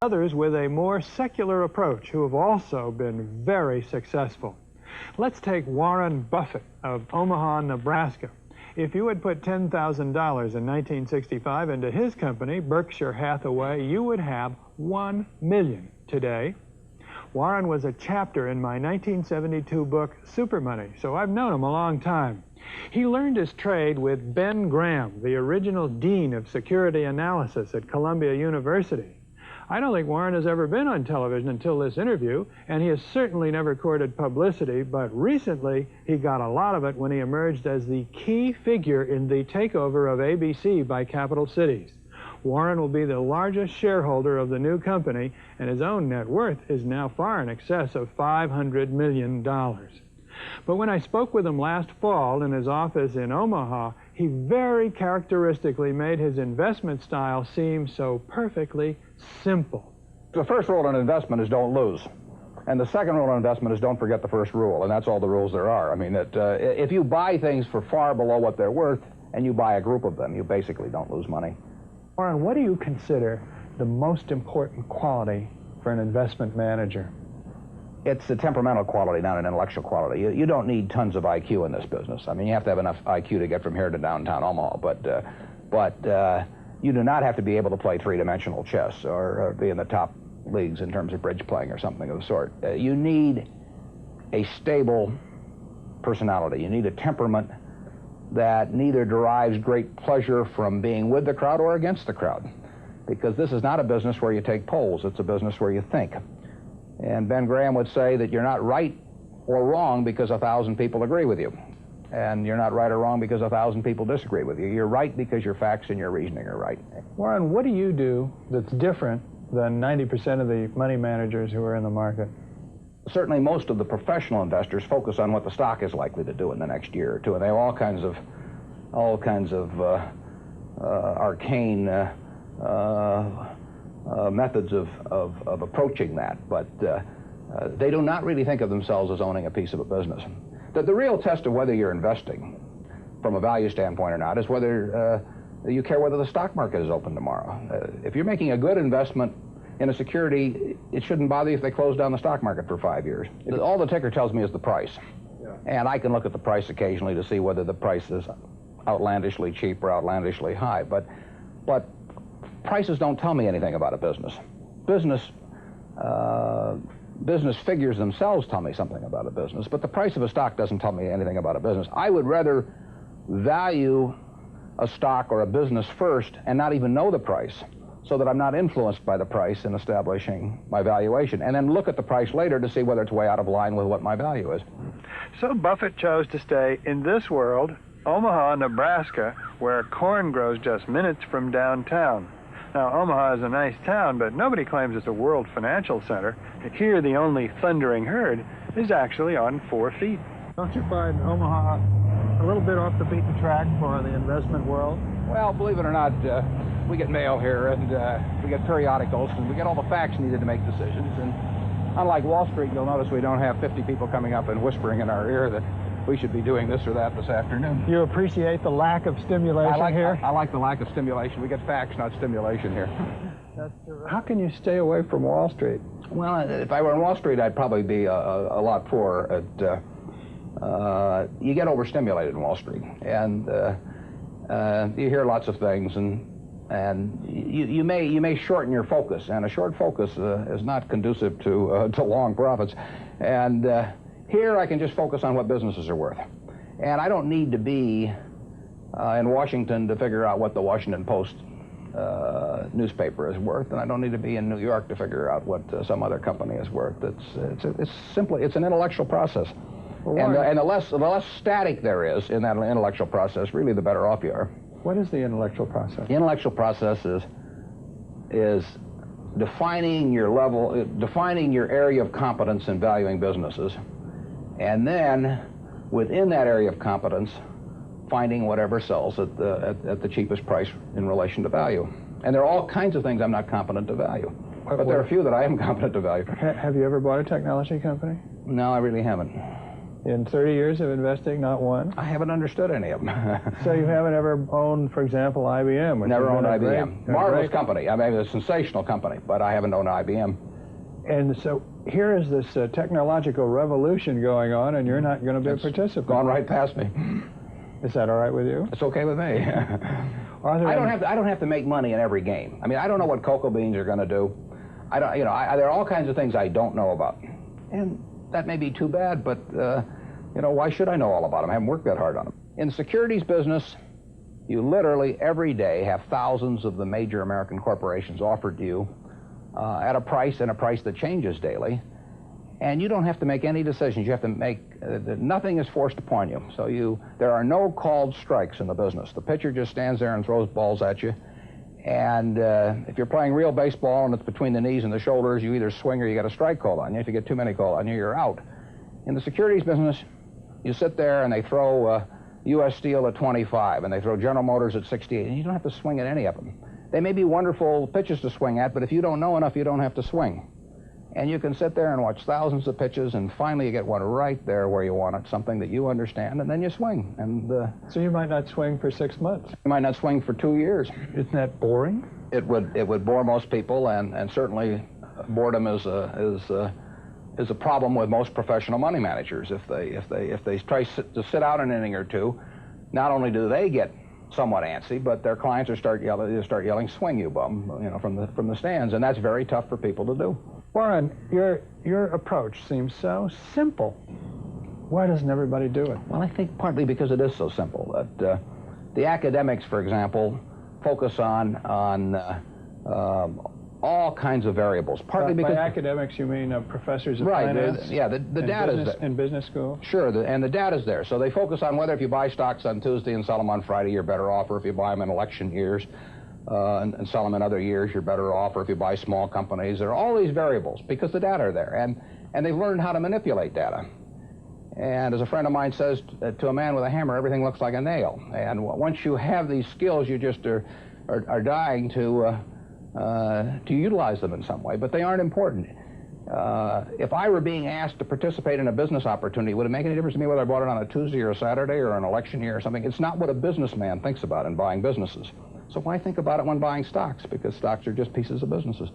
others with a more secular approach who have also been very successful. Let's take Warren Buffett of Omaha, Nebraska. If you had put $10,000 in 1965 into his company, Berkshire Hathaway, you would have $1 million today. Warren was a chapter in my 1972 book, Super Money, so I've known him a long time. He learned his trade with Ben Graham, the original dean of security analysis at Columbia University. I don't think Warren has ever been on television until this interview, and he has certainly never courted publicity, but recently he got a lot of it when he emerged as the key figure in the takeover of ABC by Capital Cities. Warren will be the largest shareholder of the new company, and his own net worth is now far in excess of $500 million. But when I spoke with him last fall in his office in Omaha, he very characteristically made his investment style seem so perfectly simple. The first rule in investment is don't lose. And the second rule in investment is don't forget the first rule, and that's all the rules there are. I mean, if you buy things for far below what they're worth, and you buy a group of them, you basically don't lose money. Warren, what do you consider the most important quality for an investment manager? It's a temperamental quality, not an intellectual quality. You don't need tons of IQ in this business. I mean, you have to have enough IQ to get from here to downtown Omaha, but you do not have to be able to play three-dimensional chess or be in the top leagues in terms of bridge playing or something of the sort. You need a stable personality. You need a temperament that neither derives great pleasure from being with the crowd or against the crowd, because this is not a business where you take polls. It's a business where you think. And Ben Graham would say that you're not right or wrong because 1,000 people agree with you. And you're not right or wrong because 1,000 people disagree with you. You're right because your facts and your reasoning are right. Warren, what do you do that's different than 90% of the money managers who are in the market? Certainly most of the professional investors focus on what the stock is likely to do in the next year or two, and they have all kinds of arcane methods of approaching that, but they do not really think of themselves as owning a piece of a business. The real test of whether you're investing from a value standpoint or not is whether you care whether the stock market is open tomorrow. If you're making a good investment in a security, it shouldn't bother you if they close down the stock market for 5 years. All the ticker tells me is the price. Yeah. And I can look at the price occasionally to see whether the price is outlandishly cheap or outlandishly high. But prices don't tell me anything about a business. Business figures themselves tell me something about a business, but the price of a stock doesn't tell me anything about a business. I would rather value a stock or a business first and not even know the price, so that I'm not influenced by the price in establishing my valuation, and then look at the price later to see whether it's way out of line with what my value is. So Buffett chose to stay in this world, Omaha, Nebraska, where corn grows just minutes from downtown. Now, Omaha is a nice town, but nobody claims it's a world financial center. Here, the only thundering herd is actually on 4 feet. Don't you find Omaha a little bit off the beaten track for the investment world? Well, believe it or not, we get mail here, and we get periodicals, and we get all the facts needed to make decisions. And unlike Wall Street, you'll notice we don't have 50 people coming up and whispering in our ear that we should be doing this or that this afternoon. You appreciate the lack of stimulation here? I like the lack of stimulation. We get facts, not stimulation here. That's terrific. How can you stay away from Wall Street? Well, if I were on Wall Street, I'd probably be a lot poorer. You get overstimulated in Wall Street, and you hear lots of things, and you may shorten your focus, and a short focus is not conducive to long profits. And here I can just focus on what businesses are worth, and I don't need to be in Washington to figure out what the Washington Post newspaper is worth, and I don't need to be in New York to figure out what some other company is worth. It's an intellectual process. Well, and the less static there is in that intellectual process, really the better off you are. What is the intellectual process? The intellectual process is defining your area of competence in valuing businesses, and then within that area of competence, finding whatever sells at the cheapest price in relation to value. And there are all kinds of things I'm not competent to value, but there are a few that I am competent to value. Have you ever bought a technology company? No, I really haven't. In 30 years of investing, not one? I haven't understood any of them. So you haven't ever owned, for example, IBM? Never owned IBM. Marvelous company. I mean, a sensational company, but I haven't owned IBM. And so here is this technological revolution going on, and you're not going to be a participant. Gone right past me. Is that all right with you? It's okay with me. I don't have to make money in every game. I mean, I don't know what cocoa beans are going to do. I don't, there are all kinds of things I don't know about, and that may be too bad. But why should I know all about them? I haven't worked that hard on them. In the securities business, you literally every day have thousands of the major American corporations offered to you at a price that changes daily, and you don't have to make any decisions. You have to make nothing is forced upon you. So there are no called strikes in the business. The pitcher just stands there and throws balls at you, and if you're playing real baseball and it's between the knees and the shoulders, you either swing or you get a strike called on you. If you get too many called on you, you're out. In the securities business, you sit there and they throw U.S. Steel at 25 and they throw General Motors at 68, and you don't have to swing at any of them. They may be wonderful pitches to swing at, but if you don't know enough, you don't have to swing. And you can sit there and watch thousands of pitches, and finally you get one right there where you want it, something that you understand, and then you swing. And so you might not swing for 6 months. You might not swing for 2 years. Isn't that boring? It would bore most people, and certainly boredom is a problem with most professional money managers. If they try to sit out an inning or two, not only do they get somewhat antsy, but their clients start yelling, "Swing, you bum!" from the stands, and that's very tough for people to do. Warren, your approach seems so simple. Why doesn't everybody do it? Well, I think partly because it is so simple. That the academics, for example, focus on all kinds of variables. Partly because by academics you mean professors of right, finance? Yeah, the data's there. In business school? Sure, and the data's there. So they focus on whether if you buy stocks on Tuesday and sell them on Friday, you're better off, or if you buy them in election years and sell them in other years, you're better off, or if you buy small companies. There are all these variables because the data are there, and they've learned how to manipulate data. And as a friend of mine says, to a man with a hammer, everything looks like a nail. And once you have these skills, you just are dying to utilize them in some way, but they aren't important. If I were being asked to participate in a business opportunity, would it make any difference to me whether I bought it on a Tuesday or a Saturday or an election year or something? It's not what a businessman thinks about in buying businesses. So why think about it when buying stocks? Because stocks are just pieces of businesses.